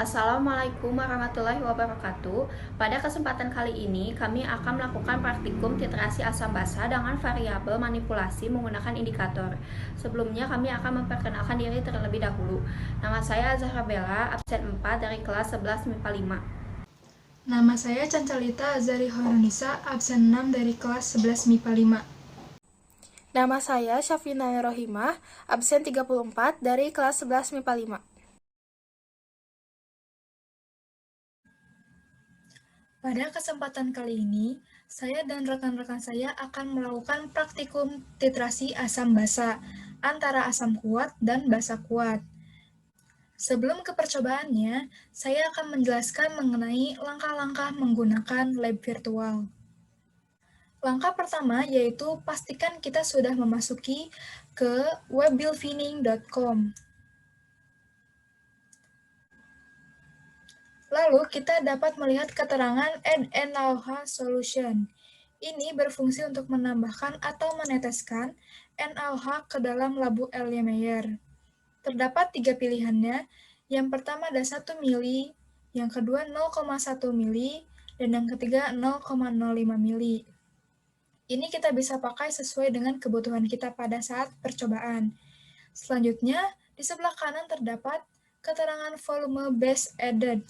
Assalamualaikum warahmatullahi wabarakatuh. Pada kesempatan kali ini, kami akan melakukan praktikum titrasi asam basa dengan variabel manipulasi menggunakan indikator. Sebelumnya, kami akan memperkenalkan diri terlebih dahulu. Nama saya Azhara Bella, absen 4 dari kelas 11 MIPA 5. Nama saya Cancalita Azari Hoirunisa, absen 6 dari kelas 11 MIPA 5. Nama saya Syafina Rohimah, absen 34 dari kelas 11 MIPA 5. Pada kesempatan kali ini, saya dan rekan-rekan saya akan melakukan praktikum titrasi asam basa antara asam kuat dan basa kuat. Sebelum ke percobaannya, saya akan menjelaskan mengenai langkah-langkah menggunakan lab virtual. Langkah pertama yaitu pastikan kita sudah memasuki ke webbilfining.com. Lalu kita dapat melihat keterangan Add NaOH Solution. Ini berfungsi untuk menambahkan atau meneteskan NaOH ke dalam labu Erlenmeyer. Terdapat 3 pilihannya. Yang pertama ada 1 mili, yang kedua 0,1 mili, dan yang ketiga 0,05 mili. Ini kita bisa pakai sesuai dengan kebutuhan kita pada saat percobaan. Selanjutnya, di sebelah kanan terdapat keterangan volume base added.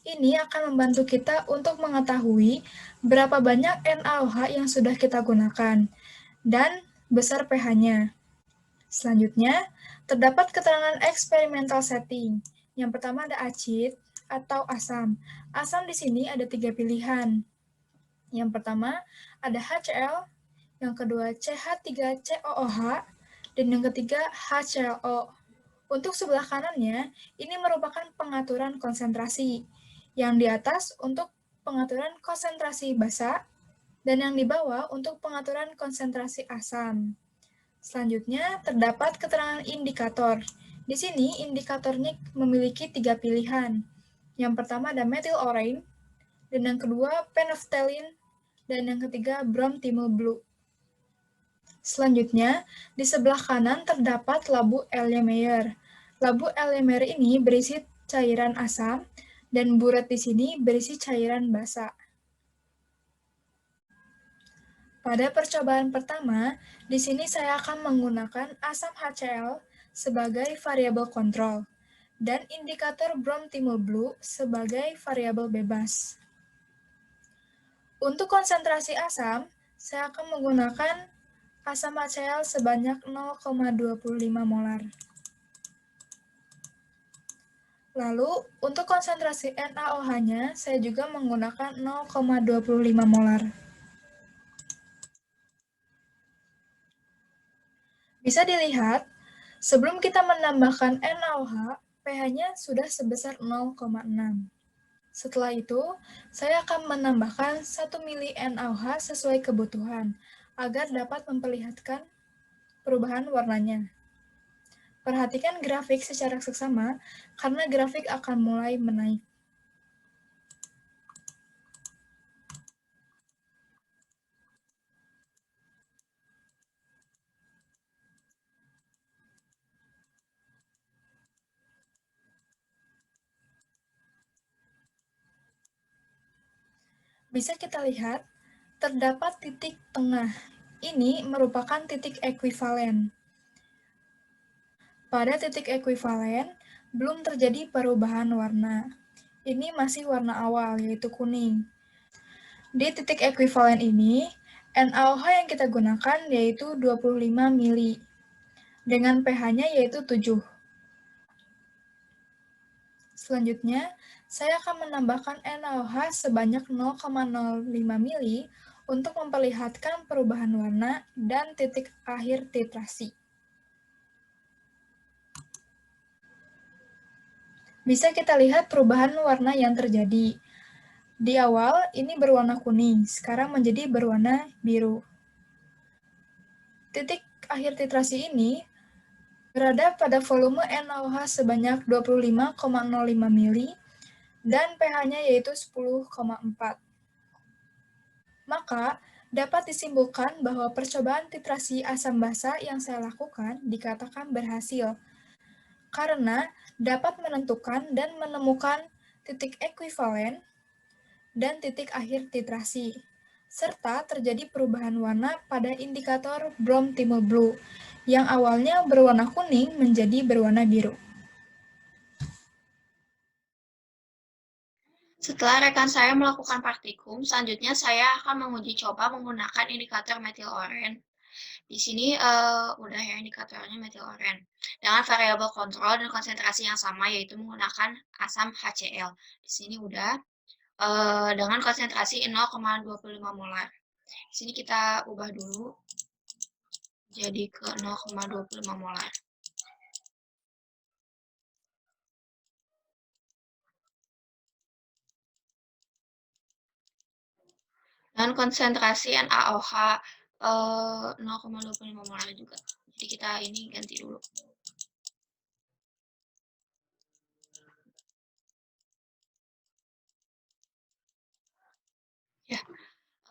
Ini akan membantu kita untuk mengetahui berapa banyak NaOH yang sudah kita gunakan dan besar pH-nya. Selanjutnya, terdapat keterangan experimental setting. Yang pertama ada acid atau asam. Asam di sini ada 3 pilihan. Yang pertama ada HCl, yang kedua CH3COOH, dan yang ketiga HClO. Untuk sebelah kanannya, ini merupakan pengaturan konsentrasi. Yang di atas untuk pengaturan konsentrasi basa, dan yang di bawah untuk pengaturan konsentrasi asam. Selanjutnya, terdapat keterangan indikator. Di sini, indikatornya memiliki 3 pilihan. Yang pertama ada methyl orane, dan yang kedua phenolphthalein, dan yang ketiga bromethymol blue. Selanjutnya, di sebelah kanan terdapat labu Erlenmeyer. Labu Erlenmeyer ini berisi cairan asam, dan buret di sini berisi cairan basa. Pada percobaan pertama, di sini saya akan menggunakan asam HCl sebagai variabel kontrol dan indikator bromethymol blue sebagai variabel bebas. Untuk konsentrasi asam, saya akan menggunakan asam HCl sebanyak 0,25 molar. Lalu, untuk konsentrasi NaOH-nya, saya juga menggunakan 0,25 molar. Bisa dilihat, sebelum kita menambahkan NaOH, pH-nya sudah sebesar 0,6. Setelah itu, saya akan menambahkan 1 mili NaOH sesuai kebutuhan, agar dapat memperlihatkan perubahan warnanya. Perhatikan grafik secara seksama, karena grafik akan mulai menaik. Bisa kita lihat, terdapat titik tengah. Ini merupakan titik ekuivalen. Pada titik ekuivalen, belum terjadi perubahan warna. Ini masih warna awal, yaitu kuning. Di titik ekuivalen ini, NaOH yang kita gunakan yaitu 25 mili, dengan pH-nya yaitu 7. Selanjutnya, saya akan menambahkan NaOH sebanyak 0,05 mili untuk memperlihatkan perubahan warna dan titik akhir titrasi. Bisa kita lihat perubahan warna yang terjadi. Di awal, ini berwarna kuning, sekarang menjadi berwarna biru. Titik akhir titrasi ini berada pada volume NaOH sebanyak 25,05 mili dan pH-nya yaitu 10,4. Maka, dapat disimpulkan bahwa percobaan titrasi asam basa yang saya lakukan dikatakan berhasil, karena dapat menentukan dan menemukan titik ekuivalen dan titik akhir titrasi, serta terjadi perubahan warna pada indikator Bloom-Timel Blue yang awalnya berwarna kuning menjadi berwarna biru. Setelah rekan saya melakukan praktikum, selanjutnya saya akan menguji coba menggunakan indikator metil oren. Di sini udah ya indikatornya metil oren. Dengan variabel kontrol dan konsentrasi yang sama, yaitu menggunakan asam HCl. Di sini udah dengan konsentrasi 0,25 molar. Di sini kita ubah dulu jadi ke 0,25 molar. Dan konsentrasi NaOH 0,25 molar juga. Jadi kita ini ganti dulu. Ya,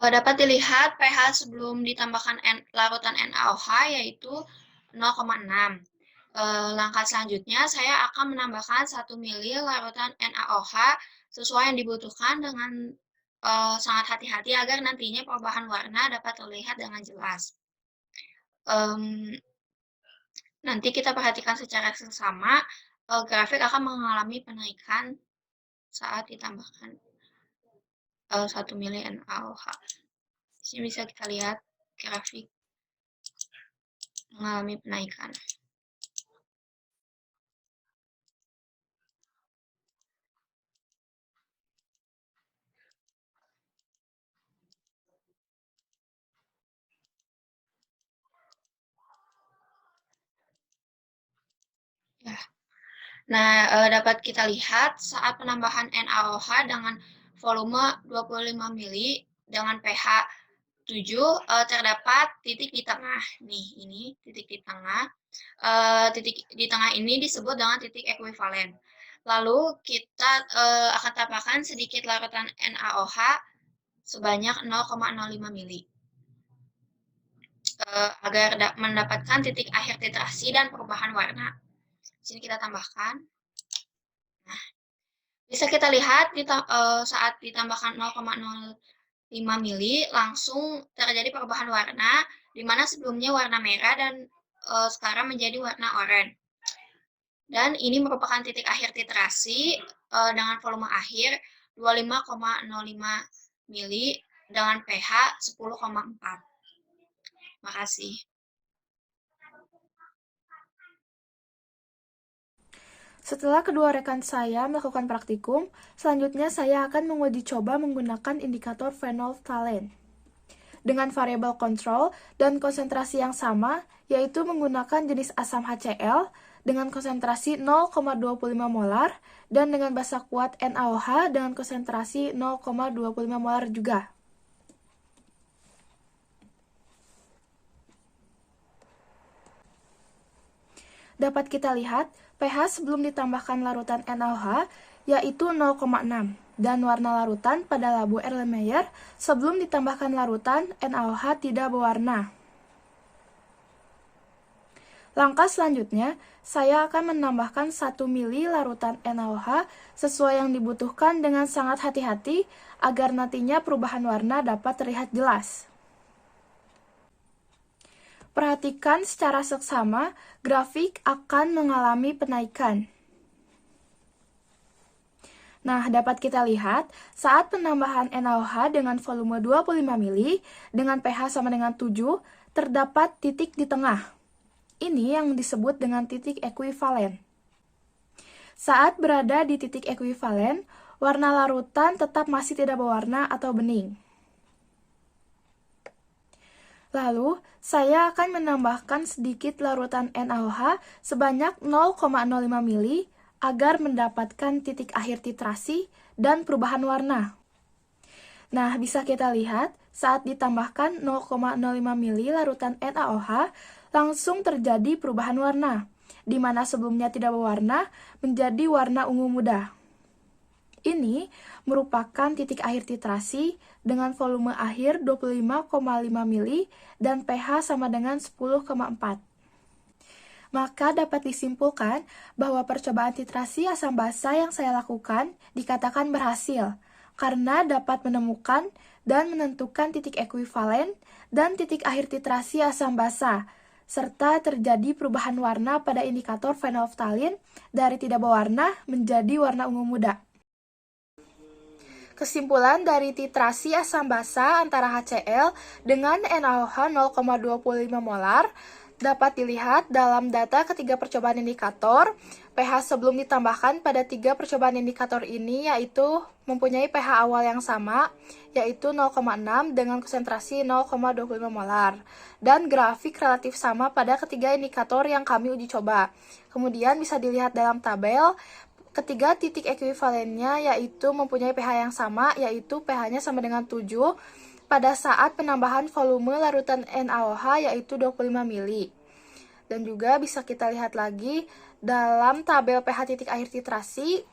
dapat dilihat pH sebelum ditambahkan larutan NaOH yaitu 0,6. Langkah selanjutnya saya akan menambahkan 1 ml larutan NaOH sesuai yang dibutuhkan dengan sangat hati-hati agar nantinya perubahan warna dapat terlihat dengan jelas. Nanti kita perhatikan secara seksama, grafik akan mengalami penaikan saat ditambahkan 1 ml NaOH. Di sini bisa kita lihat grafik mengalami penaikan. Ya. Nah, dapat kita lihat saat penambahan NaOH dengan volume 25 ml dengan pH 7 terdapat titik di tengah. Nih, ini titik di tengah. Titik di tengah ini disebut dengan titik ekuivalen. Lalu kita akan tambahkan sedikit larutan NaOH sebanyak 0,05 ml. Agar mendapatkan titik akhir titrasi dan perubahan warna. Di sini kita tambahkan. Nah, bisa kita lihat saat ditambahkan 0,05 ml langsung terjadi perubahan warna, di mana sebelumnya warna merah dan sekarang menjadi warna oranye. Dan ini merupakan titik akhir titrasi dengan volume akhir 25,05 ml dengan pH 10,4. Makasih. Setelah kedua rekan saya melakukan praktikum, selanjutnya saya akan menguji coba menggunakan indikator phenolphthalein dengan variabel kontrol dan konsentrasi yang sama, yaitu menggunakan jenis asam HCl dengan konsentrasi 0,25 molar dan dengan basa kuat NaOH dengan konsentrasi 0,25 molar juga. Dapat kita lihat pH sebelum ditambahkan larutan NaOH yaitu 0,6 dan warna larutan pada labu Erlenmeyer sebelum ditambahkan larutan NaOH tidak berwarna. Langkah selanjutnya, saya akan menambahkan 1 ml larutan NaOH sesuai yang dibutuhkan dengan sangat hati-hati agar nantinya perubahan warna dapat terlihat jelas. Perhatikan secara seksama, grafik akan mengalami penaikan. Nah, dapat kita lihat saat penambahan NaOH dengan volume 25 ml dengan pH sama dengan 7, terdapat titik di tengah. Ini yang disebut dengan titik ekuivalen. Saat berada di titik ekuivalen, warna larutan tetap masih tidak berwarna atau bening. Lalu, saya akan menambahkan sedikit larutan NaOH sebanyak 0,05 ml agar mendapatkan titik akhir titrasi dan perubahan warna. Nah, bisa kita lihat saat ditambahkan 0,05 ml larutan NaOH, langsung terjadi perubahan warna, di mana sebelumnya tidak berwarna menjadi warna ungu muda. Ini merupakan titik akhir titrasi dengan volume akhir 25,5 ml dan pH sama dengan 10,4. Maka dapat disimpulkan bahwa percobaan titrasi asam basa yang saya lakukan dikatakan berhasil, karena dapat menemukan dan menentukan titik ekuivalen dan titik akhir titrasi asam basa, serta terjadi perubahan warna pada indikator phenolphthalein dari tidak berwarna menjadi warna ungu muda. Kesimpulan dari titrasi asam basa antara HCl dengan NaOH 0,25 molar dapat dilihat dalam data ketiga percobaan indikator. pH sebelum ditambahkan pada tiga percobaan indikator ini yaitu mempunyai pH awal yang sama, yaitu 0,6 dengan konsentrasi 0,25 molar. Dan grafik relatif sama pada ketiga indikator yang kami uji coba. Kemudian bisa dilihat dalam tabel, ketiga titik ekuivalennya yaitu mempunyai pH yang sama, yaitu pH-nya sama dengan 7 pada saat penambahan volume larutan NaOH yaitu 25 mili. Dan juga bisa kita lihat lagi dalam tabel pH titik akhir titrasi,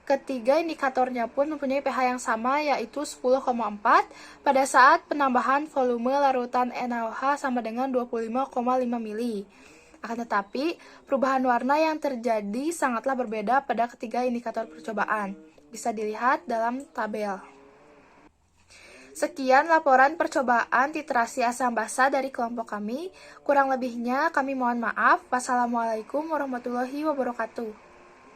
ketiga indikatornya pun mempunyai pH yang sama yaitu 10,4 pada saat penambahan volume larutan NaOH sama dengan 25,5 mili. Akan tetapi, perubahan warna yang terjadi sangatlah berbeda pada ketiga indikator percobaan. Bisa dilihat dalam tabel. Sekian laporan percobaan titrasi asam basa dari kelompok kami. Kurang lebihnya kami mohon maaf. Wassalamualaikum warahmatullahi wabarakatuh.